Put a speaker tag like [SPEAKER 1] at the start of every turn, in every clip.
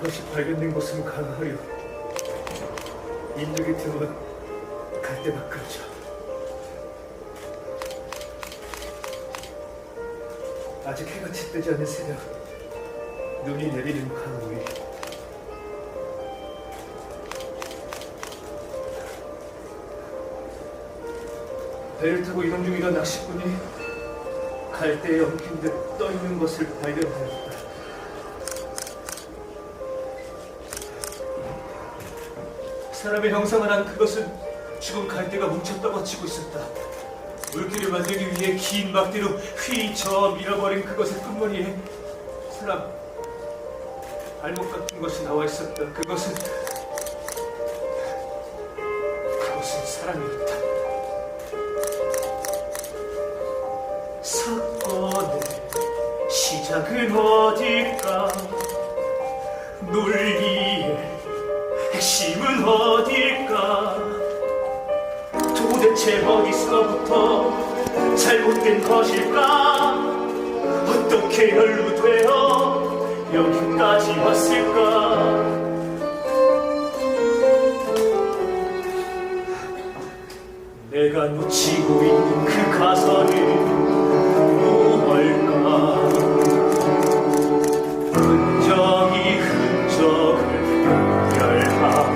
[SPEAKER 1] 것이 발견된 곳으로 가하려 인적이 드문 갈대 밖으로죠. 아직 해가 짙지 않은 새벽, 눈이 내리는 강 위. 배를 타고 이동 중이던 낚시꾼이 갈대에 엉킨 듯 떠있는 것을 발견하였다. 사람의 형상을 한 그것은 죽은 갈대가 뭉쳐 떠받치고 있었다. 물길을 만들기 위해 긴 막대로 휘저 밀어버린 그것의 끝머리에 사람 발목 같은 것이 나와 있었다. 그것은 사람이었다. 사건의 시작은 어딜까? 논리의 핵심은 어딜까? 도대체 어디서부터 잘못된 것일까? 어떻게 연루되어 여기까지 왔을까? 내가 놓치고 있는 그 가사는 무엇일까? 흔적이 흔적을 연결하고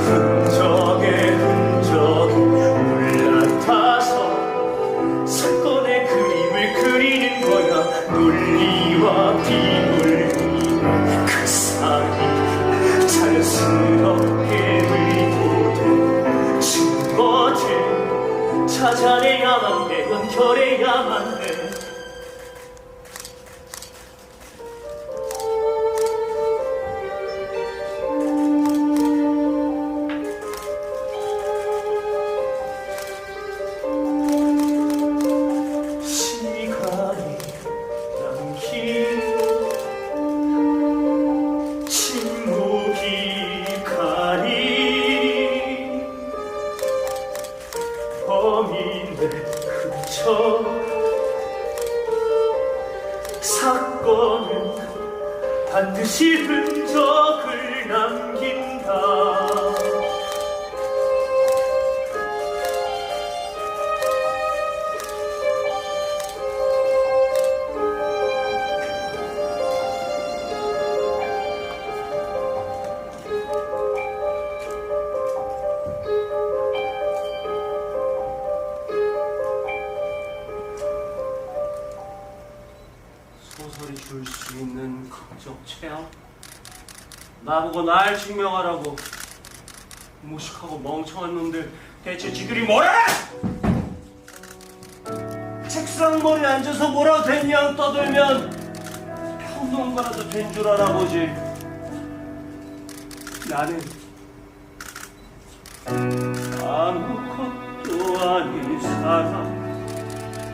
[SPEAKER 1] 흔적에 흔적이 올라타서 사건의 그림을 그리는 거야. 논리와 비논리의 그 사이 자연스럽게 의도된 증거들 찾아내야만 돼. 연결해야만 돼. 시간이 남긴 침묵이 가린 범인의 흔적. 사건은 반드시 흔적을 남긴다.
[SPEAKER 2] 소설이 줄 수 있는 극적 체험? 나보고 날 증명하라고. 무식하고 멍청한 놈들, 대체 지들이 뭐야! 책상 머리에 앉아서 뭐라고 됐냐 떠들면 평론가라도 된 줄 알아보지. 나는 아무것도 아닌 사람,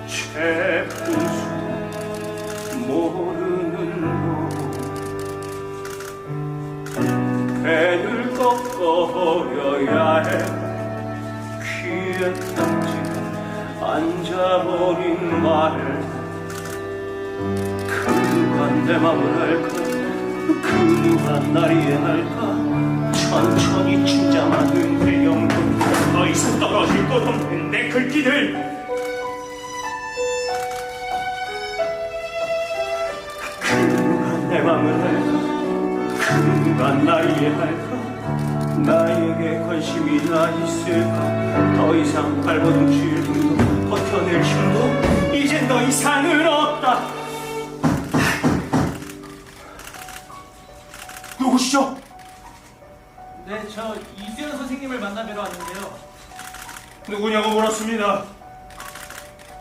[SPEAKER 2] 최분수 모르는 놈. 배를 꺾어버려야 해. 귀에 딱 앉아버린 말. 그 누가 내 맘을 알까? 그 누가 날 이해할까? 천천히 충장하는 내 영혼. 더 이상 떨어질 것 없는 내 글귀들. 내 맘을 알까? 그 누가 날 이해할까? 나에게 관심이 나 있을까? 더 이상 발버둥칠 힘도 버텨낼 힘도 이젠 더 이상은 없다. 누구시죠?
[SPEAKER 3] 네, 저 이수연 선생님을 만나뵈러 왔는데요.
[SPEAKER 2] 누구냐고 물었습니다.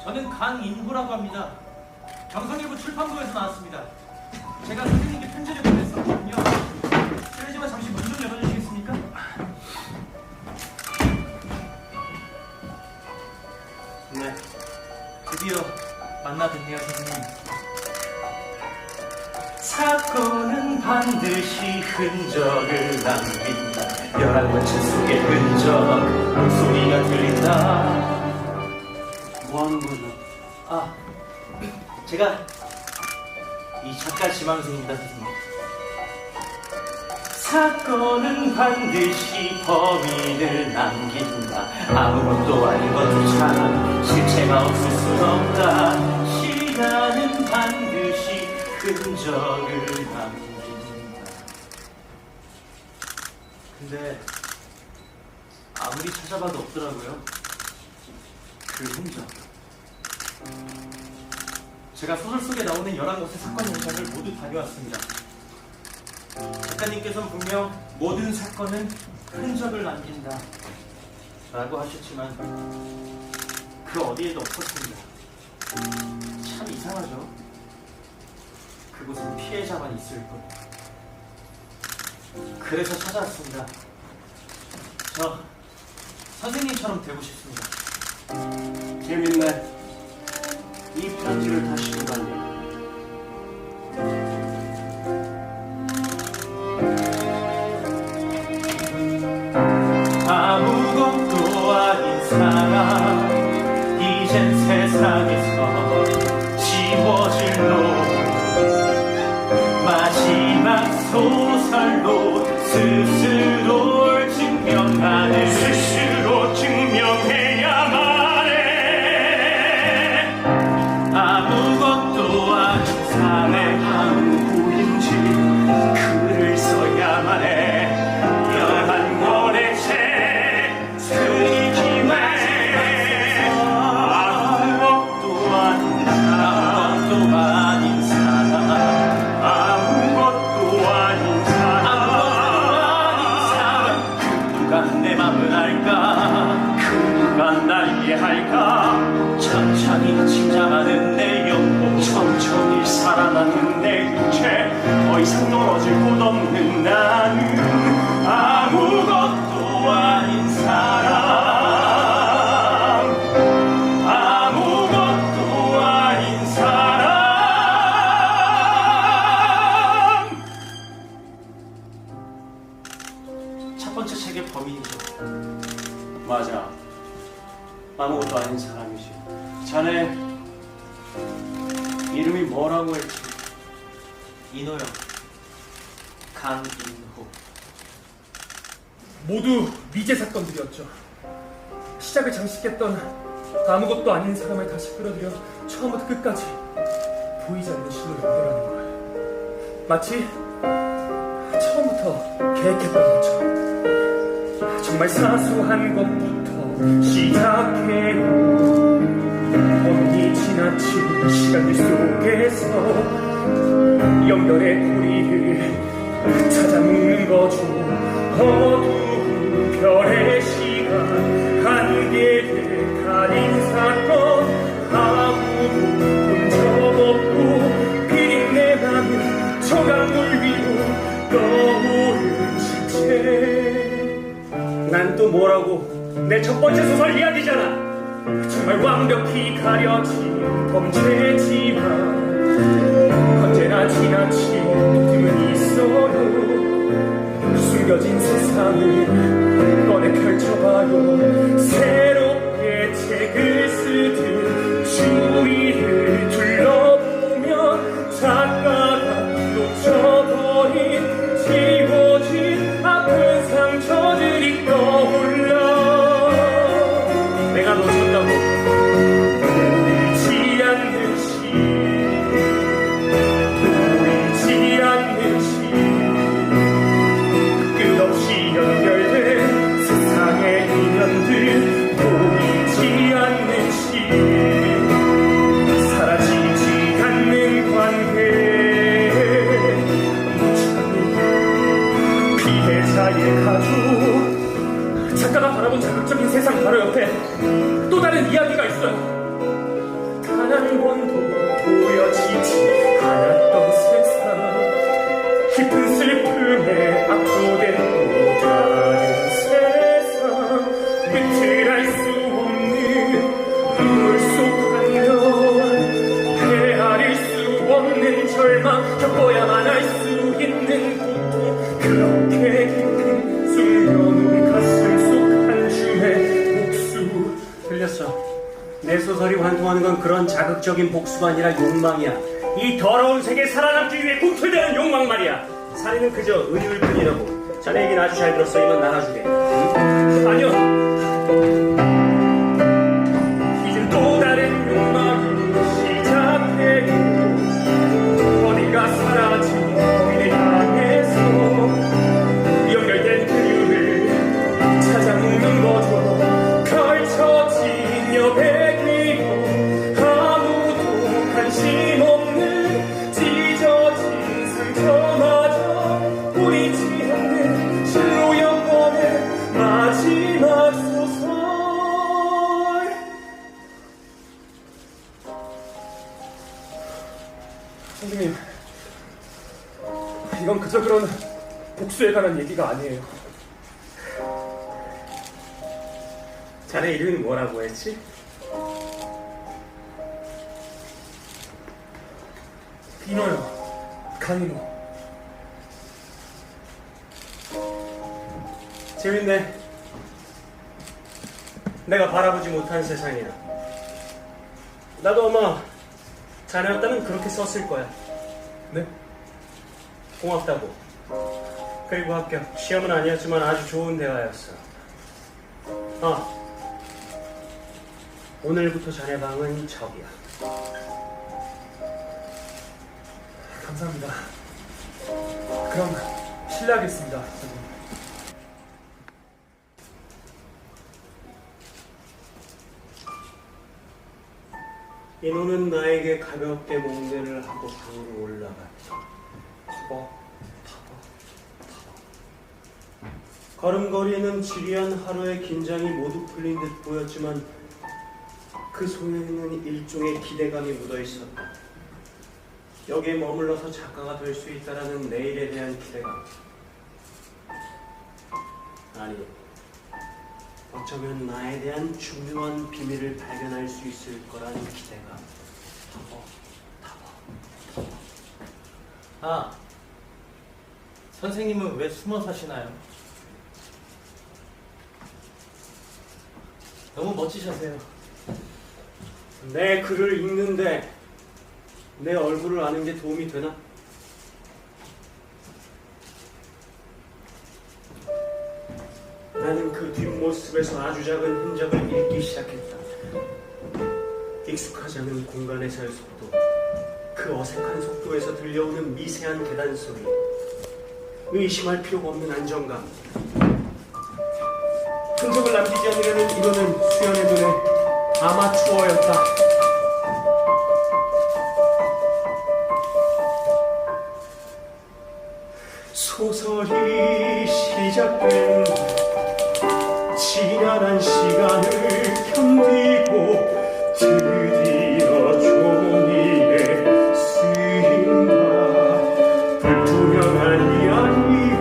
[SPEAKER 3] 저는 강인구라고 합니다. 경성일보 출판부에서 나왔습니다. 제가 선생님께 편지를 보냈었거든요. 실례지만 잠시 문 좀 열어주시겠습니까?
[SPEAKER 2] 네.
[SPEAKER 3] 드디어 만나뵙네요, 선생님.
[SPEAKER 2] 사건은 반드시 흔적을 남긴다. 열한 원천 속의 흔적, 목소리가 들린다. 뭐 하는 거죠?
[SPEAKER 3] 제가 이 작가 지망생입니다, 선생님.
[SPEAKER 2] 사건은 반드시 범인을 남긴다. 아무것도 아닌 것조차 실체가 없을 순 없다. 시간은 반드시 흔적을 남긴다. 근데 아무리 찾아봐도 없더라고요. 그 흔적.
[SPEAKER 3] 제가 소설 속에 나오는 11곳의 사건 현장을 모두 다녀왔습니다. 작가님께서는 분명 모든 사건은 흔적을 남긴다 라고 하셨지만 그 어디에도 없었습니다. 참 이상하죠? 그곳은 피해자만 있을 뿐. 그래서 찾아왔습니다. 저 선생님처럼 되고 싶습니다.
[SPEAKER 2] 재밌네. 이 편지를 다시 보달래. 아무것도 아닌 사람, 이젠 세상에서 지워질 노. 마지막 소설로 스스로를 증명하는, 스스로 증명해야만 해. 아무것도 아닌 사람, 누구인지 글을 써야만 해. 열한 권의 책 쓰기만 해. 아무것도 아닌 사람, 아무것도 아닌 사람, 아무것도 아닌 사람. 그 누가 내 맘을 알까? 그 누가 날 이해할까? 천천히 침잠하는 내 영혼, 천천히 살아나는 내 육체, 더 이상 떨어질 곳 없는 나는 아무것도 아닌 사람, 아무것도 아닌 사람.
[SPEAKER 3] 첫 번째 책의 범인이죠.
[SPEAKER 2] 맞아. 아무것도 아닌 사람이지. 자네 이름이 뭐라고 했지?
[SPEAKER 3] 인호요. 강인호.
[SPEAKER 1] 모두 미제 사건들이었죠. 시작을 장식했던 아무것도 아닌 사람을 다시 끌어들여 처음부터 끝까지 보이지 않는 신호를 연결하는 걸. 마치 처음부터 계획했던 것처럼. 정말 사소한 것부터 시작해요. 어머니 지나친 시간들 속에서 연결의 고리를 찾아 묻는 거죠. 어두운 별의 시간, 한계를 가린 사건, 아무도 본 적 없고 비린 내 맘은 조각물 위로 떠오른 실체. 난 또 뭐라고? 내 첫 번째 소설 이야기잖아. 정말 완벽히 가려진 범죄지만 언제나 지나친 틈은 있어요. 숨겨진 세상을 꺼내 펼쳐봐요. 새롭게 책을 쓰듯 주위를 둘러보면 작가가 놓쳐버린 지워진 아픈 상처들이 떠올라. 내가 놓쳤다고. 보이지 않는 시, 보이지 않는 시, 끝없이 연결된 세상의 인연들. 보이지 않는 시, 사라지지 않는 관계, 무참히 피해자의 가족. 작가가 바라본 자극적인 세상 바로 옆에 또 다른 이야기가 있어요. 단 한 번도 보여지지 않았던 세상, 깊은 슬픔에 압도된 또 다른 세상, 끝을 알 수 없는 눈물 속 한편, 헤아릴 수 없는 절망, 겪어야만 알 수 있는 고통. 그렇게 깊은 숨겨놓은 가슴 속 한 줌의 복수.
[SPEAKER 2] 틀렸어. 내 소설이 관통하는 건 그런 자극적인 복수가 아니라 욕망이야. 이 더러운 세계에 살아남기 위해 꿈틀대는 욕망 말이야. 살인은 그저 의리일 뿐이라고. 자네 얘기는 아주 잘 들었어. 이만 나가주게.
[SPEAKER 1] 아니요. 이젠 또 다른 욕망이 시작되고 어딘가 사라진 거인을 향해서 연결된 그림을 찾아오는 거죠. 펼쳐진 여백이고 아무도 관심 없는 찢어진 상처마저 보이지 않는 실로 엮어낸 마지막 소설. 선생님, 이건 그저 그런 복수에 관한 얘기가 아니에요.
[SPEAKER 2] 자네 이름이 뭐라고 했지?
[SPEAKER 1] 인호요. 강인호.
[SPEAKER 2] 재밌네. 내가 바라보지 못한 세상이야. 나도 아마 자네였다면 그렇게 썼을 거야.
[SPEAKER 1] 네?
[SPEAKER 2] 고맙다고. 그리고 합격. 시험은 아니었지만 아주 좋은 대화였어. 오늘부터 자네 방은 저기야.
[SPEAKER 1] 감사합니다. 그럼 실례하겠습니다, 선생님.
[SPEAKER 2] 인호는 나에게 가볍게 몽대를 하고 방으로 올라갔다. 터벅. 걸음걸이에는 지리한 하루의 긴장이 모두 풀린 듯 보였지만 그 속에는 일종의 기대감이 묻어 있었다. 여기에 머물러서 작가가 될 수 있다라는 내일에 대한 기대감. 아니, 어쩌면 나에 대한 중요한 비밀을 발견할 수 있을 거라는 기대감.
[SPEAKER 3] 아, 선생님은 왜 숨어 사시나요? 너무 멋지셔서요.
[SPEAKER 2] 내 글을 읽는데 내 얼굴을 아는 게 도움이 되나? 나는 그 뒷모습에서 아주 작은 흔적을 읽기 시작했다. 익숙하지 않은 공간에서의 속도, 그 어색한 속도에서 들려오는 미세한 계단 소리, 의심할 필요가 없는 안정감. 흔적을 남기지 않으려는 이거는 수연의 눈에 아마추어였다. 소설이 시작된 지난한 시간을 견디고 드디어 종이에 쓰인다. 불투명한 이야기의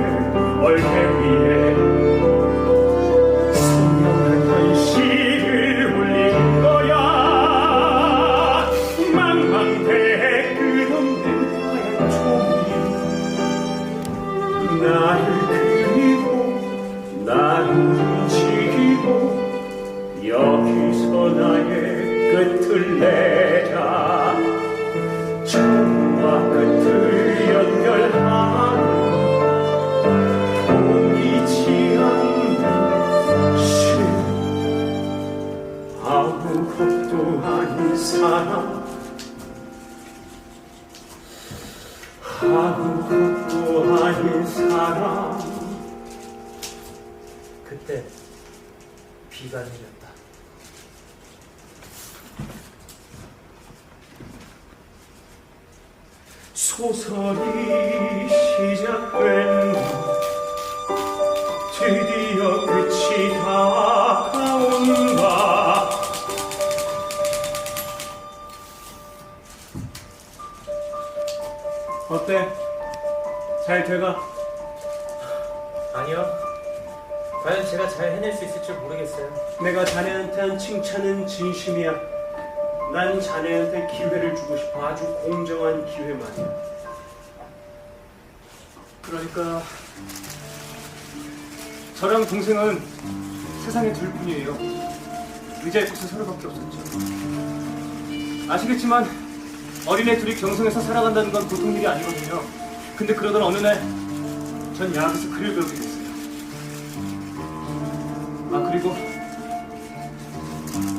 [SPEAKER 2] 얼굴 위에 선명한 현실을 올린 거야. 망망대해 끝없는 하얀 종이 나를 그리고 나를 움직이고 여기서 나의 끝을 내자. 처음과 끝을 연결하는 보이지 않는 실, 아무것도 아닌 사람, 아무것도 아닌 사람. 그때 비가 내렸다. 소설이 시작된다. 드디어 끝이 다가온다. 어때? 잘 돼가?
[SPEAKER 3] 아니요. 과연 제가 잘 해낼 수 있을 줄 모르겠어요.
[SPEAKER 2] 내가 자네한테 한 칭찬은 진심이야. 난 자네한테 기회를 주고 싶어. 아주 공정한 기회만이야.
[SPEAKER 1] 그러니까 저랑 동생은 세상에 둘뿐이에요. 의자에 붙은 서로밖에 없었죠. 아시겠지만 어린애 둘이 경성에서 살아간다는 건 보통 일이 아니거든요. 근데 그러던 어느 날 전 야학에서 글을 배우게 됐어요. 아, 그리고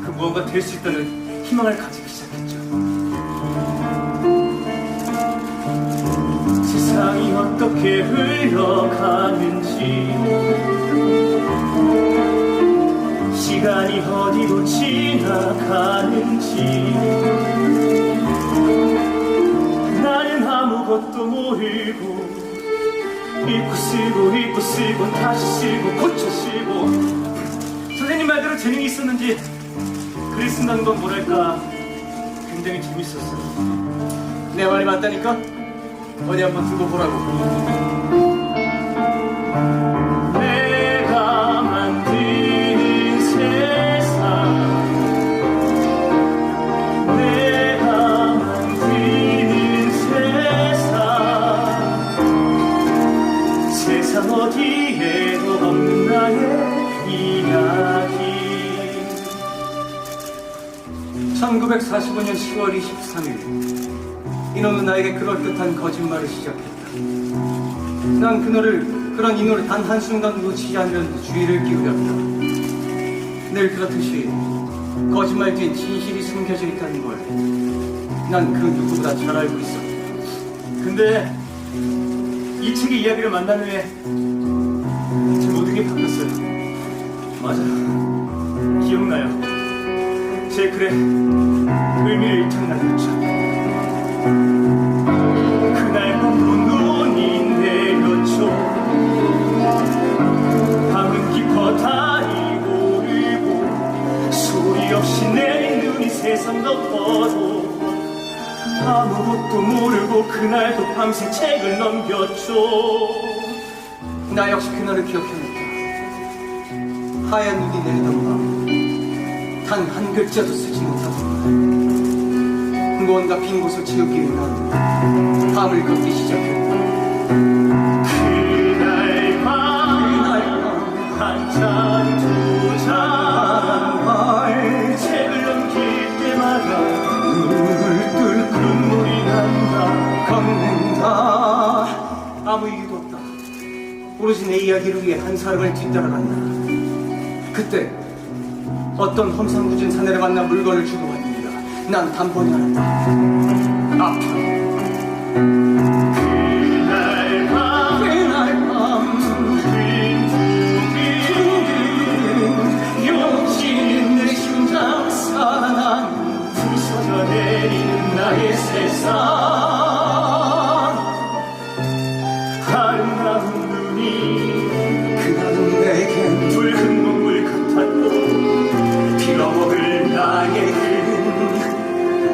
[SPEAKER 1] 그 무언가 될 수 있다는 희망을 가지기 시작했죠. 세상이 어떻게 흘러가는지, 시간이 어디로 지나가는지, 나는 아무것도 모르고 읽고 쓰고 다시 쓰고 고쳐 쓰고. 선생님 말대로 재능이 있었는지 글을 쓴다는 건 뭐랄까 굉장히 재밌었어요. 내 말이 맞다니까? 어디 한번 두고 보라고. 내가 만드는 세상, 내가 만드는 세상, 세상 어디에도 없는 나의 이야기. 1945년 10월 23일, 인호는 나에게 그럴듯한 거짓말을 시작했다. 난 그런 인호를 단 한순간 놓치지 않으려는 주의를 기울였다. 늘 그렇듯이 거짓말 뒤엔 진실이 숨겨져 있다는 걸 난 그 누구보다 잘 알고 있었다. 근데 이 책의 이야기를 만난 후에 제 모든 게 바뀌었어요. 맞아요. 기억나요. 제 글에 의미를 잃던 날이었죠. 그날 밤도 눈이 내렸죠. 밤은 깊어 달이 오르고 소리 없이 내린 눈이 세상 덮어도 아무것도 모르고 그날도 밤새 책을 넘겼죠. 나 역시 그날을 기억해냈다. 하얀 눈이 내리던 밤, 단 한 글자도 쓰지 못하던 무언가 빈 곳을 채우기 위해 난 밤을 걷기 시작했다. 그날 밤 한참 두잔 책을 넘길 때마다 눈을 뚫고 눈물이 난다. 걷는다. 아무 얘기도 없다. 오로지 내 이야기를 위해 한 사람을 뒤따라간다. 그때 어떤 험상궂은 사내를 만나 물건을 주고 왔습니다. 난 단번에 알았다. 아편. 그날 밤 둥근 용진 내 심장 사랑 부서져 내리는 나의 세상. 아름다운 눈이 그날은 내겐 붉은 눈물 같았고 빌어먹을 나의 은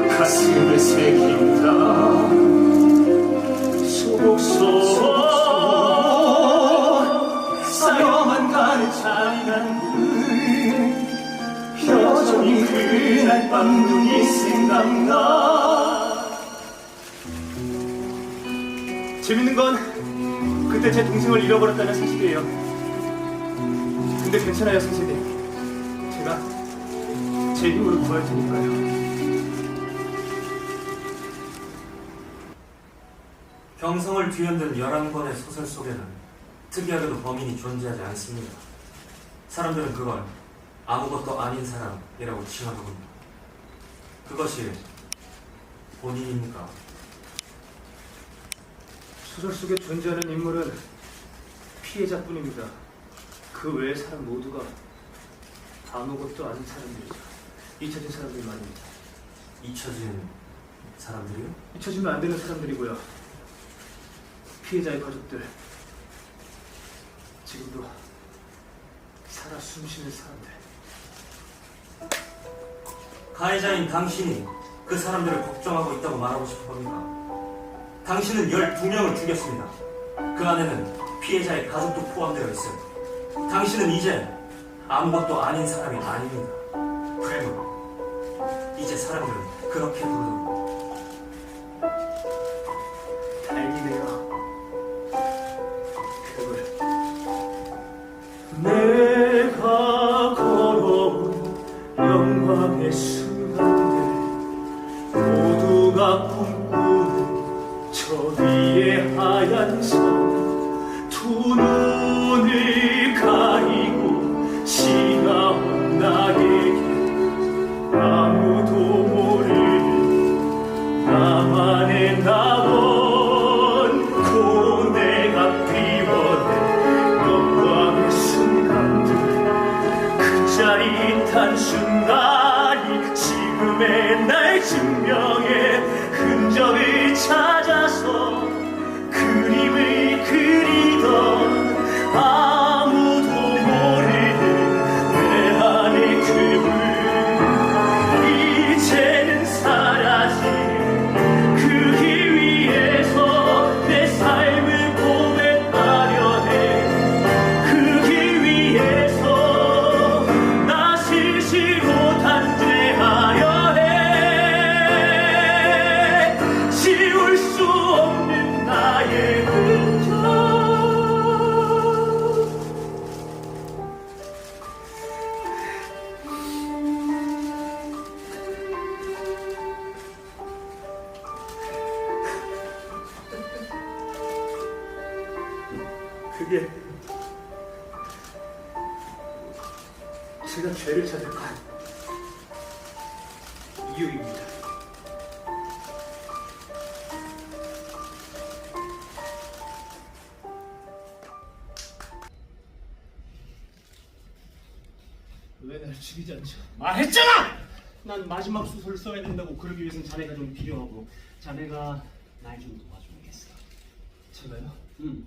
[SPEAKER 1] 가슴을 새긴다. 속속 쌓여만 가는 잔인한 물, 여전히 그날 밤 눈이 생각나. 재밌는 건 그때 제 동생을 잃어버렸다는 사실이에요. 근데 괜찮아요, 선생님. 제가 제 힘으로 구할 테니까요.
[SPEAKER 4] 경성을 뒤흔든 11권의 소설 속에는 특이하게도 범인이 존재하지 않습니다. 사람들은 그걸 아무것도 아닌 사람이라고 칭하더군요. 그것이 본인입니까?
[SPEAKER 1] 소설 속에 존재하는 인물은 피해자뿐입니다. 그 외의 사람 모두가 아무것도 아닌 사람들이죠. 잊혀진 사람들 말입니다.
[SPEAKER 4] 잊혀진 사람들이요?
[SPEAKER 1] 잊혀지면 안 되는 사람들이고요. 피해자의 가족들, 지금도 살아 숨쉬는 사람들.
[SPEAKER 4] 가해자인 당신이 그 사람들을 걱정하고 있다고 말하고 싶은 겁니까? 당신은 12명을 죽였습니다. 그 안에는 피해자의 가족도 포함되어 있어요. 당신은 이제 아무것도 아닌 사람이 아닙니다. 프레머. 이제 사람들은 그렇게 부르는
[SPEAKER 1] 다행이네요. 그걸 내가 걸어온 영광의 순간들 모두가 꿈꾸는 저 위의 하얀 성 두
[SPEAKER 2] 아무도 모르는 나만의 나원 고뇌가 피워낸 영광의 순간들 그 짜릿한 순간이 지금의 날 증명해 흔적을 찾아서 그림을 그리던 아무도 모르는 내 안의 그분 이제는 사라진 그 길 위에서 내 삶을 고백하려 해 그 길 위에서 나 스스로 단죄하려 해 지울 수 없는 나의 흔적 그게 제가 죄를 자백한 이유입니다.
[SPEAKER 1] 왜 날 죽이지 않죠?
[SPEAKER 3] 말했잖아! 난 마지막 소설을 써야 된다고. 그러기 위해선 자네가 좀 필요하고, 자네가 날 좀 도와줘야겠어.
[SPEAKER 1] 제가요?
[SPEAKER 3] 응.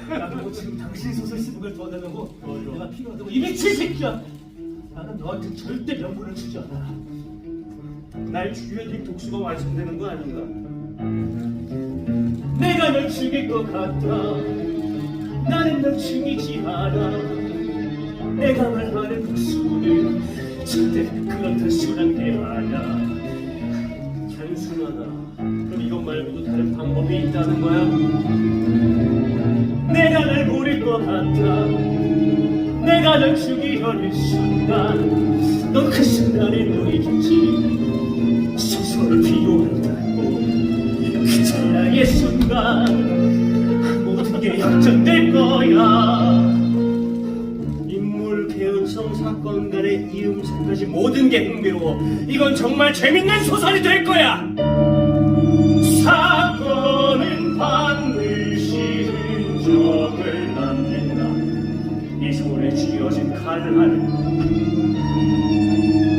[SPEAKER 1] 나도 지금 당신 소설 쓰는 걸 도와달라고 내가 필요하다고 이 미친 새끼야! 나는 너한테 절대 명분을 주지 않아.
[SPEAKER 3] 날 죽여야 될 독수가 완성되는 거 아닌가?
[SPEAKER 1] 내가 널 죽일 것 같아. 나는 널 죽이지 않아. 내가 말하는 독수는 절대 그런 단순한 게 아니야.
[SPEAKER 3] 단순하다. 그럼 이것 말고도 다른 방법이 있다는 거야?
[SPEAKER 1] 내가 널 모를 것 같아. 내가 널 죽이려는 순간 넌 그 순간에 너이겠지. 스스로를 비호한다고 그 찰나의 순간 모든 게 역전될 거야.
[SPEAKER 3] 인물, 개연성, 사건 간의 이음새까지 모든 게 흥미로워. 이건 정말 재밌는 소설이 될 거야!
[SPEAKER 2] 사건은 반드시 흔적을 남긴다. 이 손에 쥐어진 칼날은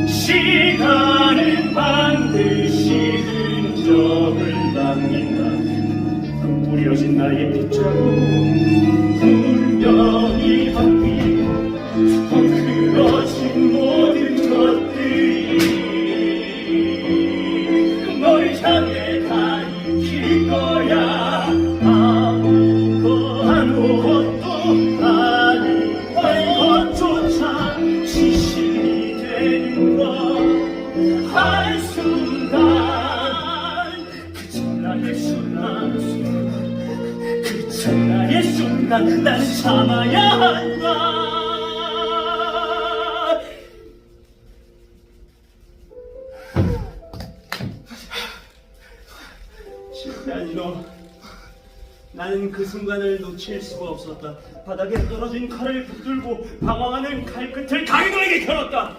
[SPEAKER 2] 시간은 반드시 흔적을 남긴다. 그 뿌려진 나의 빗자루 분명히 바뀌고 헝클어진 모든 것들이 너를 향해 가리킬 거야. 아무것도 아닌 것조차 지식이 되는 것 한순간 그 찰나의 순간 그 찰나의 순간 난 참아야 한다.
[SPEAKER 3] 아니 너, 나는 그 순간을 놓칠 수가 없었다. 바닥에 떨어진 칼을 붙들고 방황하는 칼끝을 강인호에게 겨눴다.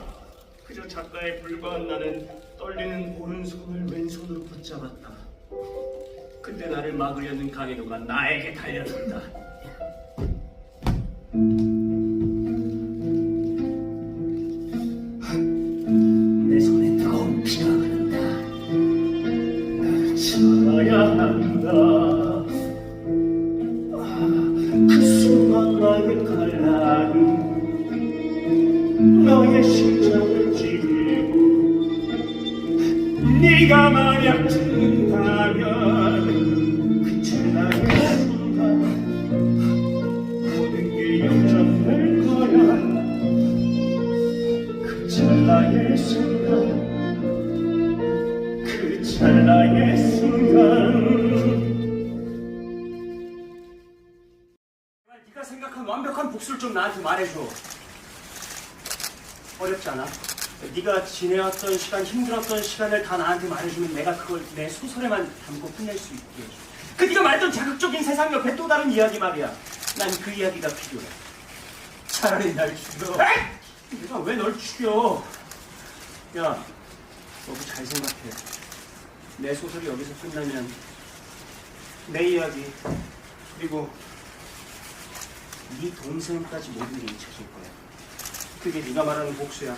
[SPEAKER 3] 그저 작가에 불과한 나는 떨리는 오른손을 왼손으로 붙잡았다. 근데 나를 막으려는 강인호가 나에게 달려든다.
[SPEAKER 1] 내 손에 뜨거운 피가 흐른다.
[SPEAKER 2] 참아야 한다. 그 순간 나의 칼날은 너의 심장을 찌르고 네가 만약 죽는다면 그 찰나의 순간 모든 게 역전될 거야. 그 찰나의 순간 그 찰나의 순간.
[SPEAKER 3] 네가 생각한 완벽한 복수를 좀 나한테 말해줘. 어렵지 않아? 네가 지내왔던 시간, 힘들었던 시간을 다 나한테 말해주면 내가 그걸 내 소설에만 담고 끝낼 수 있게 해줘. 그 네가 말했던 자극적인 세상 옆에 또 다른 이야기 말이야. 난 그 이야기가 필요해. 차라리 날 죽여. 내가 왜 널 죽여? 야, 너도 잘 생각해. 내 소설이 여기서 끝나면 내 이야기 그리고 네 동생까지 모든 게 잊혀질 거야. 그게 네가 말하는 복수야.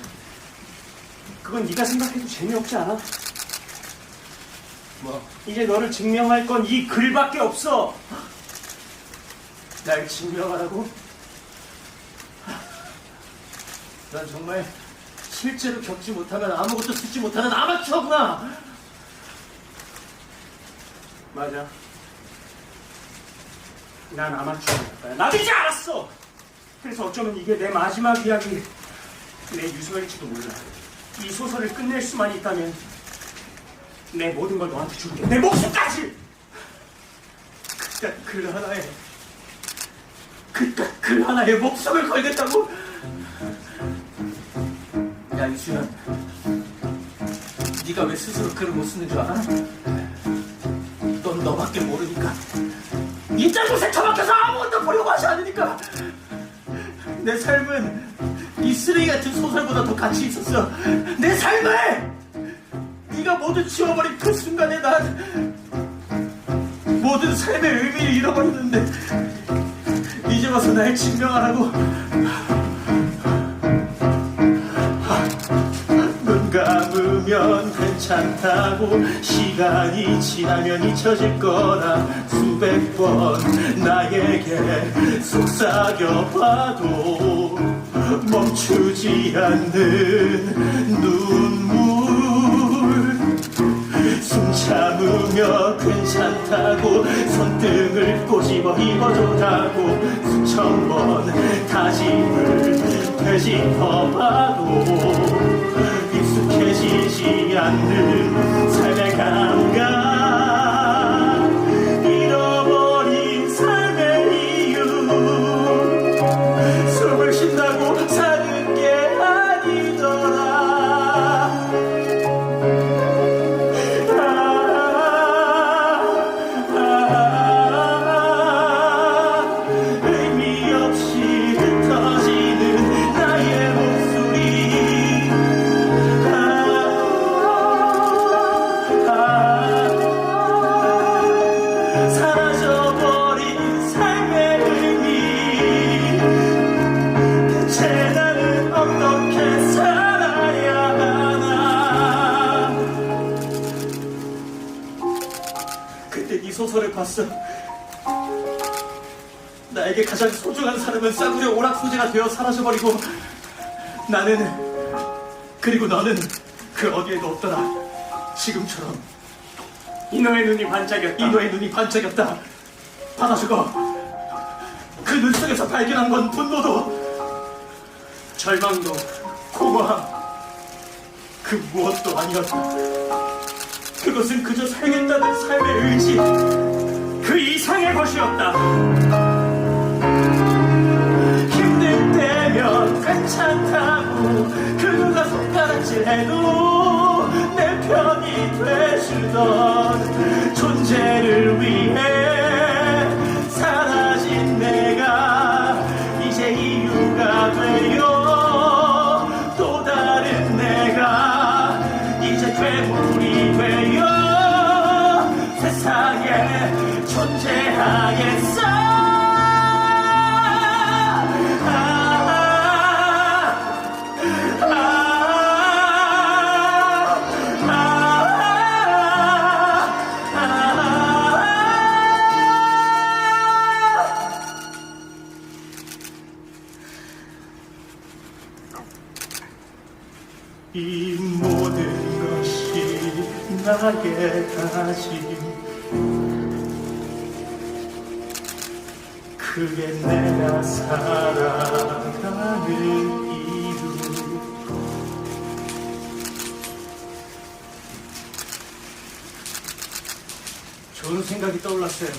[SPEAKER 3] 그건 네가 생각해도 재미없지 않아? 뭐 이제 너를 증명할 건 이 글밖에 없어. 날 증명하라고? 난 정말 실제로 겪지 못하면 아무것도 쓰지 못하는 아마추어구나. 맞아. 난 아마추어였다. 나도 이제 알았어. 그래서 어쩌면 이게 내 마지막 이야기, 내 유서일지도 몰라. 이 소설을 끝낼 수만 있다면 내 모든 걸 너한테 줄게. 내 목숨까지! 그깟 글 하나에 목숨을 걸겠다고? 야, 이수연, 네가 왜 스스로 글을 못 쓰는 줄 알아? 넌 너밖에 모르니까. 이 짧은 곳에 처박혀서 아무것도 보려고 하지 않으니까. 내 삶은 이 쓰레기 같은 소설보다 더 가치 있었어. 내 삶을 네가 모두 지워버린 그 순간에 난 모든 삶의 의미를 잃어버렸는데 이제 와서 날 증명하라고. 눈 감으면 괜찮다고, 시간이 지나면 잊혀질 거라 수백 번 나에게 속삭여봐도 멈추지 않는 눈물. 숨 참으며 괜찮다고 손등을 꼬집어 입어줘라고 수천 번 다짐을 되짚어봐도 익숙해지지 않는 삶의 감각. 잃어버린 삶의 이유, 숨을 쉰다고 사는 게 아니더라. 의미 없이 터지는 나의 목소리. 사라져버린 삶의 의미. 대체 나는 어떻게 살아야 하나. 그때 네 소설을 봤어. 나에게 가장 소중한 사람은 싸구려 오락 소재가 되어 사라져버리고 나는, 그리고 너는 그 어디에도 없더라. 지금처럼 이너의 눈이 반짝였다. 받아주고 그 눈 속에서 발견한 건 분노도 절망도 공허함, 그 무엇도 아니었다. 그것은 그저 살겠다는 삶의 의지, 그 이상의 것이었다. 힘들 때면 괜찮다고 그 누가 손가락질해도 내 편이 돼주던 존재를 위해 사라진 내가 이제 이유가 되어 또 다른 내가 이제 괴물이 되어 세상에 존재하겠어. 이 모든 것이 나의 다짐, 그게 내가 살아가는 이유. 좋은 생각이 떠올랐어요.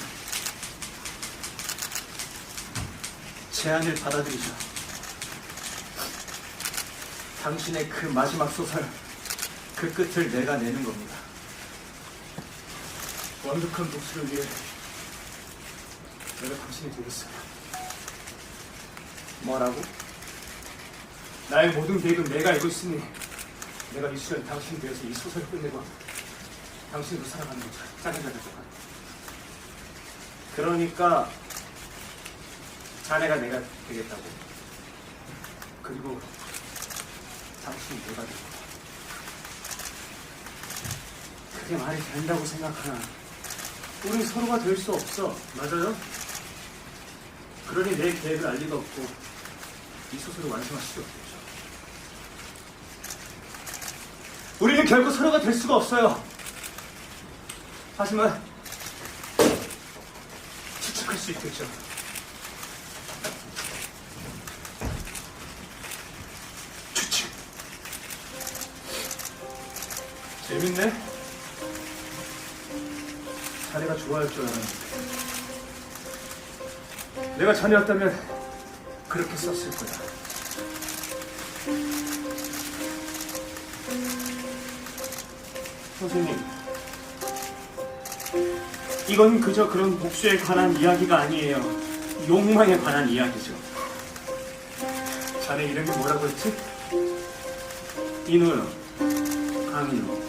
[SPEAKER 3] 제안을 받아들이죠. 당신의 그 마지막 소설, 그 끝을 내가 내는 겁니다. 완벽한 복수를 위해 내가 당신이 되겠어요. 뭐라고?
[SPEAKER 1] 나의 모든 계획은 내가 알고 있으니 내가 미수연 당신이 되어서 이 소설을 끝내고 당신으로 살아가는 거죠. 짜증나게 족한.
[SPEAKER 3] 그러니까 자네가 내가 되겠다고.
[SPEAKER 1] 그리고 당신이 내가 되고.
[SPEAKER 3] 그게 말이 된다고 생각하나? 우린 서로가 될 수 없어.
[SPEAKER 1] 맞아요? 그러니 내 계획을 알 리가 없고 이 소설을 완성할 수도 없겠죠. 우리는 결코 서로가 될 수가 없어요. 하지만 추측할 수 있겠죠. 추측. 재밌네. 자네가 좋아할 줄 알았는데. 내가 자네였다면 그렇게 썼을 거야.
[SPEAKER 3] 선생님, 이건 그저 그런 복수에 관한 이야기가 아니에요. 욕망에 관한 이야기죠.
[SPEAKER 1] 자네 이름이 뭐라고 했지?
[SPEAKER 3] 인호요. 강인호.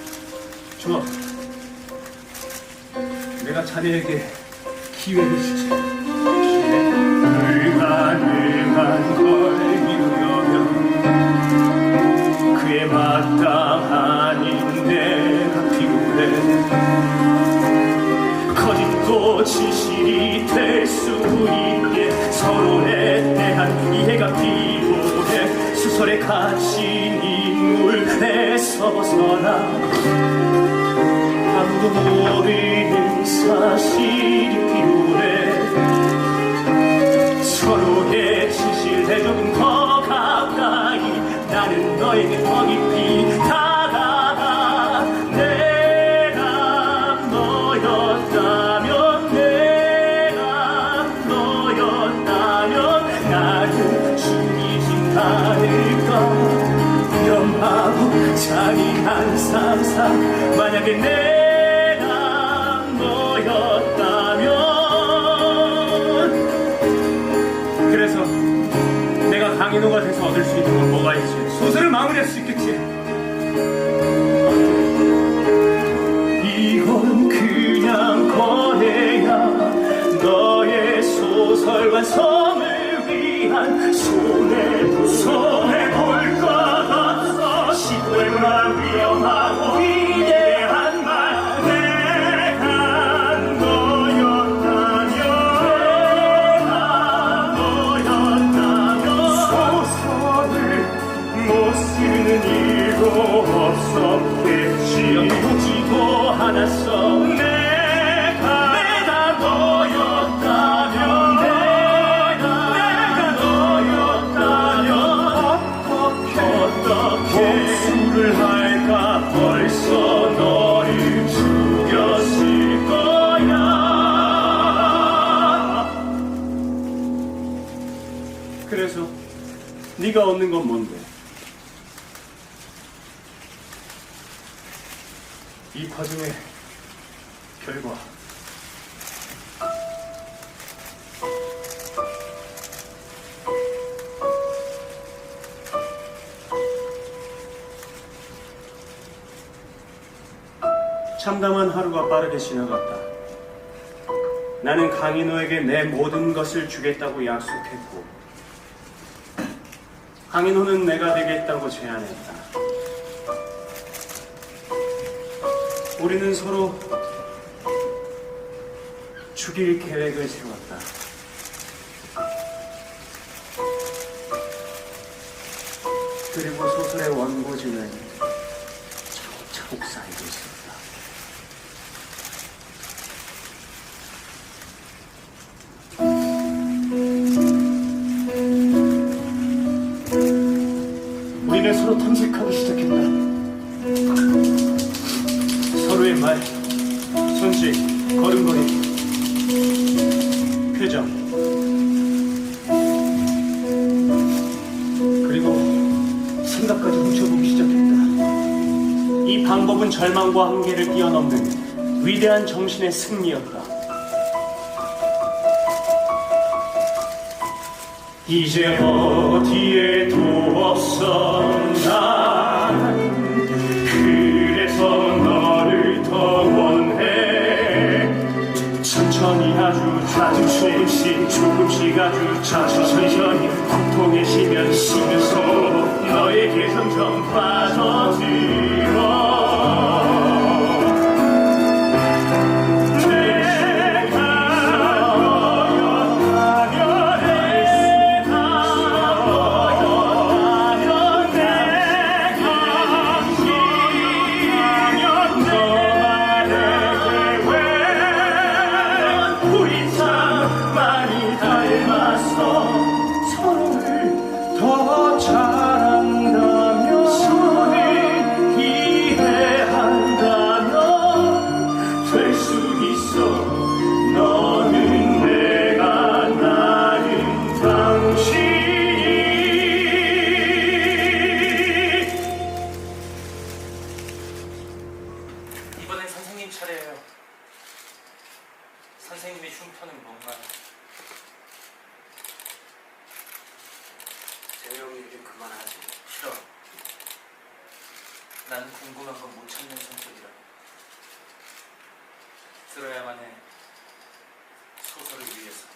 [SPEAKER 1] 좋아. 내가 자네에게 기회를 주지.
[SPEAKER 3] 불가능한 걸 이루려면 그에 마땅한 인내가 필요해. 거짓도 진실이 될 수 있게 서로에 대한 이해가 필요해. 수설에 갇힌 인물에서 벗어나 아무도 모르는 사실이 필요해. 서로의 진실에 조금 더 가까이 나는 너에게 더 깊이 다가가. 내가 너였다면 나를 죽이진 않을까. 위험하고 잔인한 상상. 만약에 내가 너였다면. 그래서 내가 강인호가 돼서 얻을 수 있는 건 뭐가 있지?
[SPEAKER 1] 소설을 마무리할 수 있겠지.
[SPEAKER 3] 이건 그냥 거래야. 너의 소설 완성을 위한 손해볼 것 없어. 시도해보나 위험하고 위대한 말. 내가 너였다면 소설을 못 쓰는 일도 없었겠지. 보지도 않았어. 내가 너였다면 어떻게 복수를 할까. 벌써 너를 죽였을 거야. 그래서 네가 얻는 건 뭔데?
[SPEAKER 1] 이 과정의 결과.
[SPEAKER 3] 참담한 하루가 빠르게 지나갔다. 나는 강인호에게 내 모든 것을 주겠다고 약속했고, 강인호는 내가 되겠다고 제안했다. 우리는 서로 죽일 계획을 세웠다. 그리고 소설의 원고지는 차곡차곡 쌓이고 있었다. 우리는 서로 탐색하기 시작했다. 서로의 말, 손짓, 걸음걸이, 표정, 그리고 생각까지 훔쳐보기 시작했다. 이 방법은 절망과 한계를 뛰어넘는 위대한 정신의 승리였다. 이제 어디에도 없어
[SPEAKER 2] 있어 너에게 점점 빠져들어 더 잘한다면 서로를 이해한다면 될 수 있어 너는 내가 나는 당신이
[SPEAKER 5] 이번엔 선생님 차례예요. 선생님의 흉터는 뭔가요?
[SPEAKER 6] 재영이 좀 그만하지.
[SPEAKER 5] 싫어. 난 궁금한 건 못 찾는 성격이라. 들어야만 해. 소설을 위해서.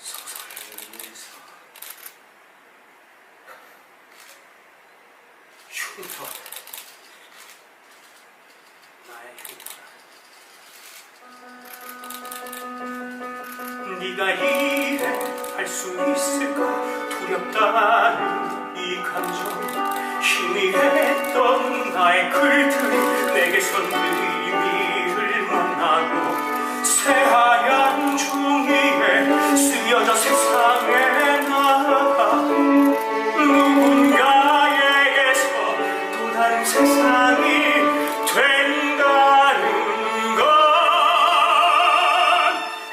[SPEAKER 6] 소설을 위해서. 흉터. 나의 흉터라.
[SPEAKER 2] 네가 이해할 수 있을까 두렵다는 이 감정 희미했던 나의 글들이 내게선 의미를 만나고 새하얀 종이에 쓰여져 세상에 나가 누군가에게서 또 다른 세상이 된다는 것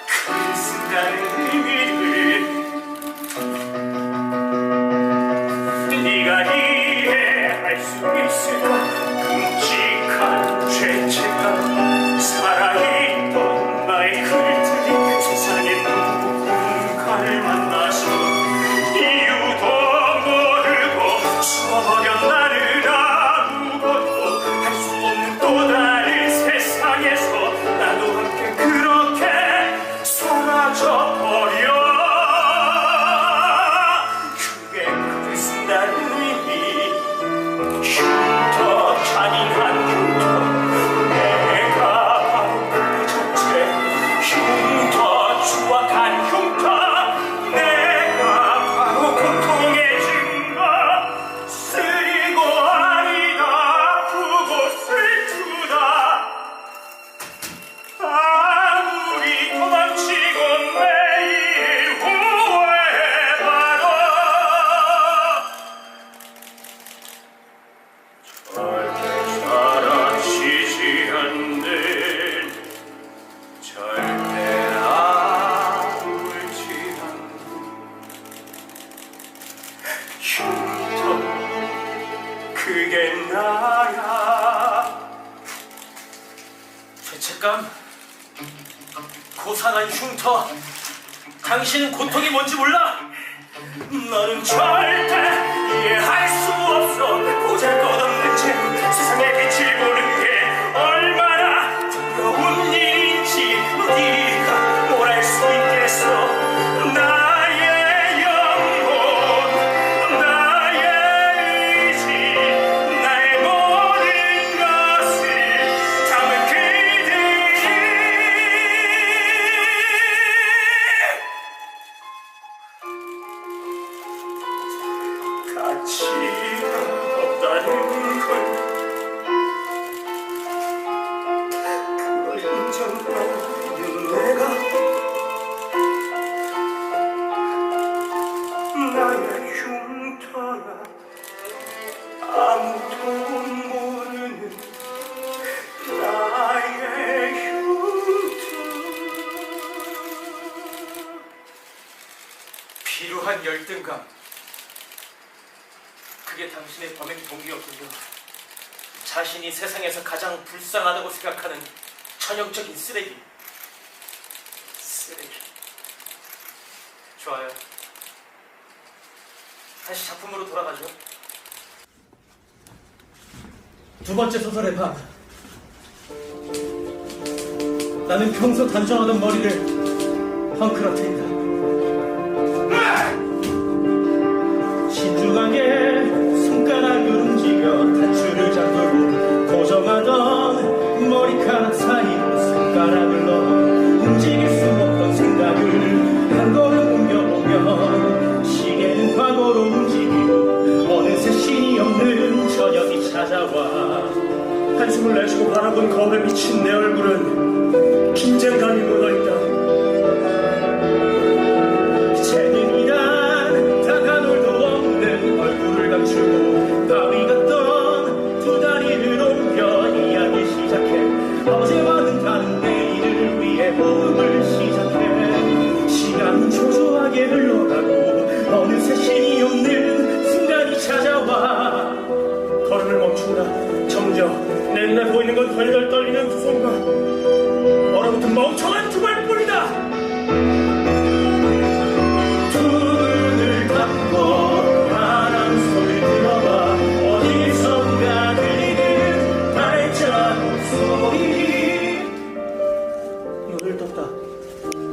[SPEAKER 2] 글을 쓴다는 의미를 네가 이해할 수 있을까 끔찍한 죄책감 살아있던 나의 글들이 세상에 누군가를 만나서 이유도 모르고 숨어버려 나를 아무것도 할 수 없는 또 다른 세상에서 나도 함께 그렇게 사라져버려 그게 글을 쓴다는 의미 흉터 잔인한 흉터 내가 바로 그 자체 흉터 추악한 흉터 내가 바로 고통의 증거 쓰리고 아니다 아프고 슬프다 아무리 도망치고 매일 후회해봐도 절대 사라지지 않는 절대 아물지 않는 흉터 그게 나야
[SPEAKER 5] 죄책감? 고상한 흉터? 당신은 고통이 뭔지 몰라?
[SPEAKER 2] 너는 절대 이해할 수 없어 보잘것없는 채 세상의 빛을 보는 게 얼마나 두려운 일인지 네가 뭘 알 수 있겠어 나의 영혼 나의 의지 나의 모든 것을 담은 그들이 가치가 없다는 걸 그걸 인정하는 내가 나의 흉터야 아무도 모르는 나의 흉터
[SPEAKER 5] 비루한 열등감. 그게 당신의 범행 동기였군요. 자신이 세상에서 가장 불쌍하다고 생각하는 전형적인 쓰레기. 쓰레기. 좋아요. 다시 작품으로 돌아가죠. 두 번째 소설의 밤.
[SPEAKER 1] 나는 평소 단정하던 머리를 헝클어뜨린다. 신중하게 손가락을 움직여 단추를 잠그고 고정하던 머리카락 사이로 손가락을 넣어 움직일 수 없던 생각을 한 걸음 옮겨보면 시계는 과거로 움직이고 어느새 신이 없는 저녁이 찾아와.
[SPEAKER 3] 한숨을 내쉬고 바라본 거울에 비친 내 얼굴은 긴장감이 묻어있다.
[SPEAKER 1] 재능이란 단 한 올도 없는 얼굴을 감추고 바위 같던 두 다리를 옮겨 이야기 시작해. 어제와는 다른 내일을 위해 호흡을 시작해. 시간은 초조하게 흘러가고 어느새 신이 없는 순간이 찾아와.
[SPEAKER 3] 걸음을 멈춘다. 정적. 내 눈에 보이는 건 덜덜 떨리는 두 손과 얼어붙은 멍청한 두 발뿐이다.
[SPEAKER 1] 두 눈을 감고 바람 소리 들어봐. 어디선가 들리는 발자국 소리.
[SPEAKER 3] 눈을 떴다.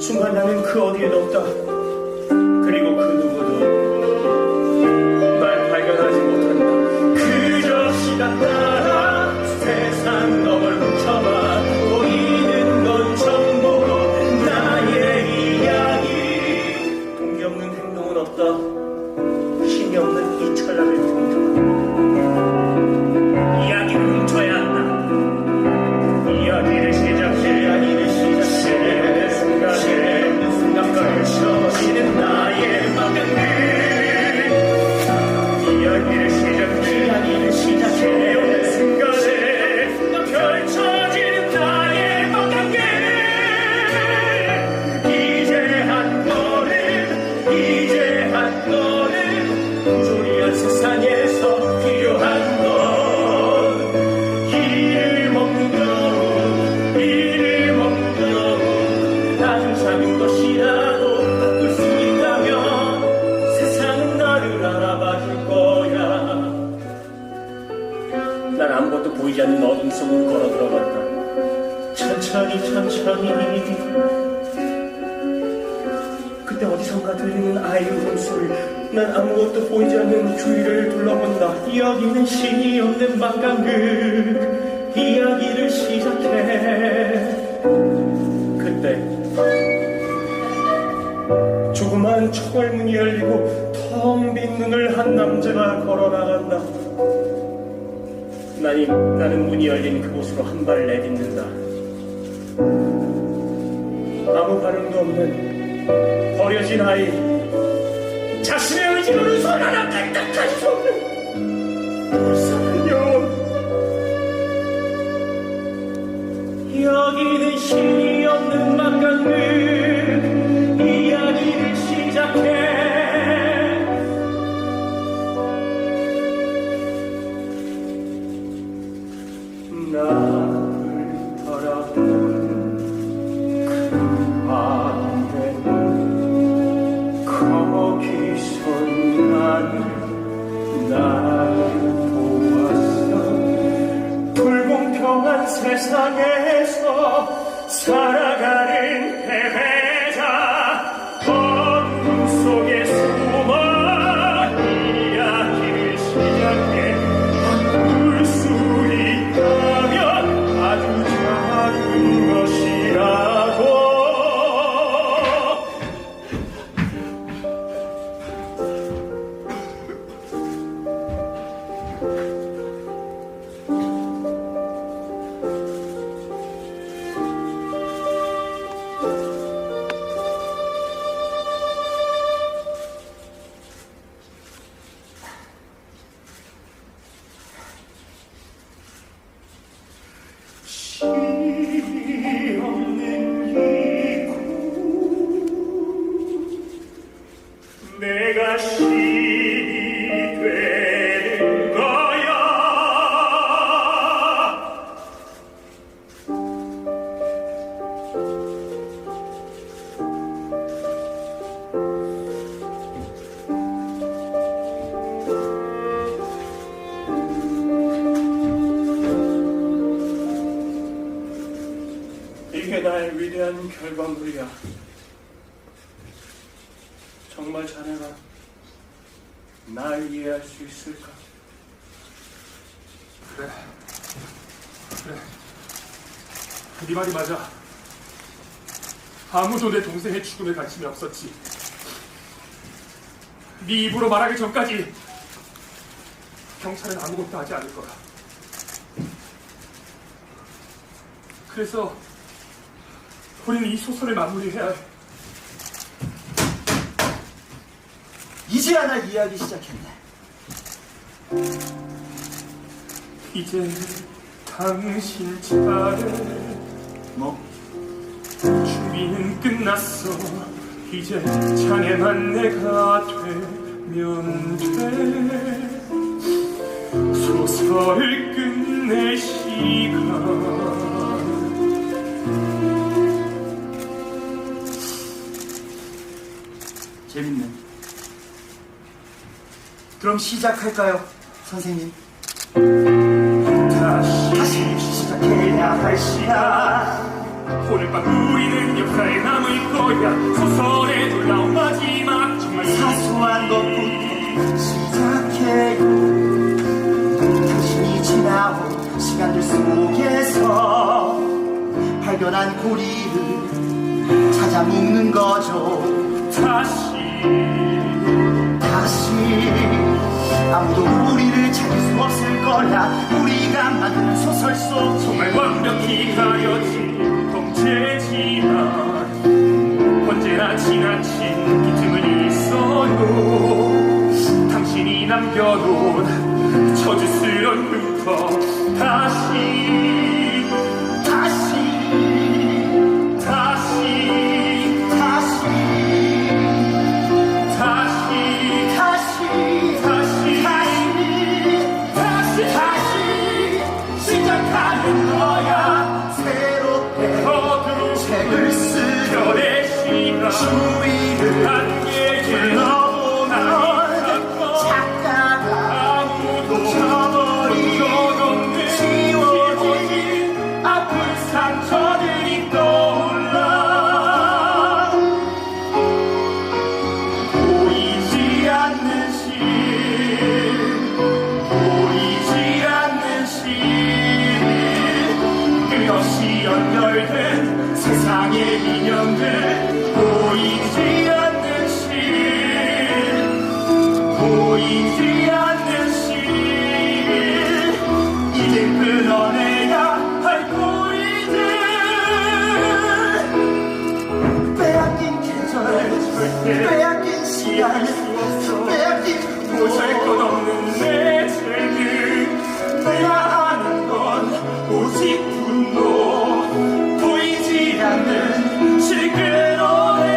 [SPEAKER 3] 순간 나는 그 어디에도 없다. 그리고 그 누구도 날 발견하지 못한다.
[SPEAKER 1] 그저 시간 따라 세상 너를 훔쳐봐. 보이는 건 전부 나의 이야기.
[SPEAKER 3] 동기 없는 행동은 없다. 힘이 없는 이 찰나를 훔쳐봐. 이야기를 훔쳐야 한다. 이야기를 시작해.
[SPEAKER 1] 이야기를 시작해.
[SPEAKER 3] 순간에
[SPEAKER 1] 순간을 펼쳐지는 나의 막연함.
[SPEAKER 3] 이야기를 시작해.
[SPEAKER 1] 이야기를 시작해.
[SPEAKER 3] 순간에 펼쳐지는 나의 막강길.
[SPEAKER 1] 이제 한 걸음 이제 한 걸음 부조리한 세상에서 필요한 건 이를 먹는 여우. 이를 먹는 여우. 아주 작은 것이라도 바꿀 수 있다면 세상은 나를 알아봐 줄 거야.
[SPEAKER 3] 난 아무것도 보이지 않는 어둠 속으로 걸어 들어갔다.
[SPEAKER 1] 천천히 천천히.
[SPEAKER 3] 그때 어디선가 들리는 아이의 울음소리. 난 아무것도 보이지 않는 주위를 둘러본다.
[SPEAKER 1] 여기는 신이 없는 방광극. 이야기를 시작해.
[SPEAKER 3] 그때 조그만 철문이 열리고 텅 빈 눈을 한 남자가 걸어 나간다. 나는 문이 열린 그곳으로 한 발을 내딛는다. 아무 반응도 없는 버려진 아이. 자신의 의지로는 손 하나 까딱할 수 없는 불쌍한 영혼.
[SPEAKER 1] 여기는 신이 없는 막강극. 이야기를 시작해.
[SPEAKER 3] 나를 바라본 그 밤에는 거기서 나를 보았어. 불공평한 세상에서 살아가는 패배자. 어둠 속에 숨어 이야기를 시작해. 바꿀 수 있다면 아주 작은 것이라고. 신이 없는 이곳. 내가 신이 되는 거야. 이게 날 어떤 결과물이야? 정말 자네가 날 이해할 수 있을까?
[SPEAKER 1] 그래. 네 말이 맞아. 아무도 내 동생의 죽음에 관심이 없었지. 네 입으로 말하기 전까지 경찰은 아무것도 하지 않을 거야. 그래서 우리는 이 소설을 마무리해야 해.
[SPEAKER 7] 이제야 날 이해하기 시작했네.
[SPEAKER 1] 이제 당신 차례.
[SPEAKER 7] 뭐?
[SPEAKER 1] 준비는 끝났어. 이제 자네만 내가 되면 돼. 소설을 끝낼 시간.
[SPEAKER 7] 재밌네. 그럼 시작할까요, 선생님?
[SPEAKER 1] 다시
[SPEAKER 7] 시작해야 할 시간.
[SPEAKER 1] 오늘 밤 우리는 역사에 남을 거야. 소설에 놀라운 마지막
[SPEAKER 7] 정말 사소한 것부터 시작해요. 당신이 지나온 시간들 속에서 발견한 고리를 찾아 묻는 거죠.
[SPEAKER 1] 다시
[SPEAKER 7] 아무도 우리를 찾을 수 없을 거야. 우리가 만든 소설 속
[SPEAKER 1] 정말 완벽히 가려진 통째지만 언제나 지나친 빈틈은 있어요. 당신이 남겨놓은 저주스런 흙터 다시 시작하는 거야.
[SPEAKER 7] 새롭게
[SPEAKER 1] 거듭
[SPEAKER 7] 책을 쓰
[SPEAKER 1] 별의 시간
[SPEAKER 7] 주위를
[SPEAKER 1] 한계에
[SPEAKER 7] 불러보면 작가가
[SPEAKER 1] 아무도
[SPEAKER 7] 저버린
[SPEAKER 1] 지워진 아픈 상처들이 떠올라. 보이지 않는 끝없이 연결된 세상의 인연들. 보이지 않는 이제 끊어내야 할 고리들.
[SPEAKER 7] 빼앗긴 계절, 빼앗긴 시간, 빼앗긴
[SPEAKER 1] 보잘것없는 내 죄는 내가 아는 건 오직 분노. 보이지 않는 실끄러내.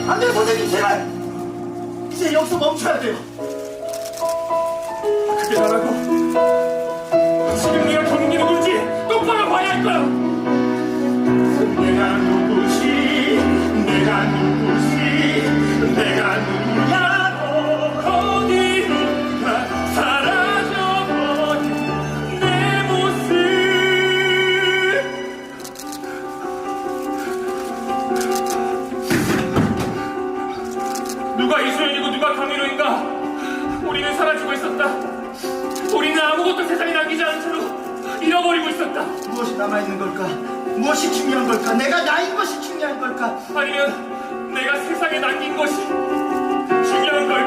[SPEAKER 7] 안돼, 선생님, 제발 이제 여기서 멈춰야 돼요.
[SPEAKER 1] 그게 나라고. 지금 네가 경기 누군지 똑바로 봐야 할 거야. 내가 누구지, 내가 누구냐고. 어디론가 사라져버린 내 모습. 누가 이수연이고 누가 강민호인가? 우리는 사라지고 있었다. 우리는 아무것도 세상에 남기지 않은 채로 잃어버리고 있었다.
[SPEAKER 7] 무엇이 남아있는 걸까? 무엇이 중요한 걸까? 내가 나인 것이 중요한 걸까?
[SPEAKER 1] 아니면 내가 세상에 남긴 것이 중요한 걸까?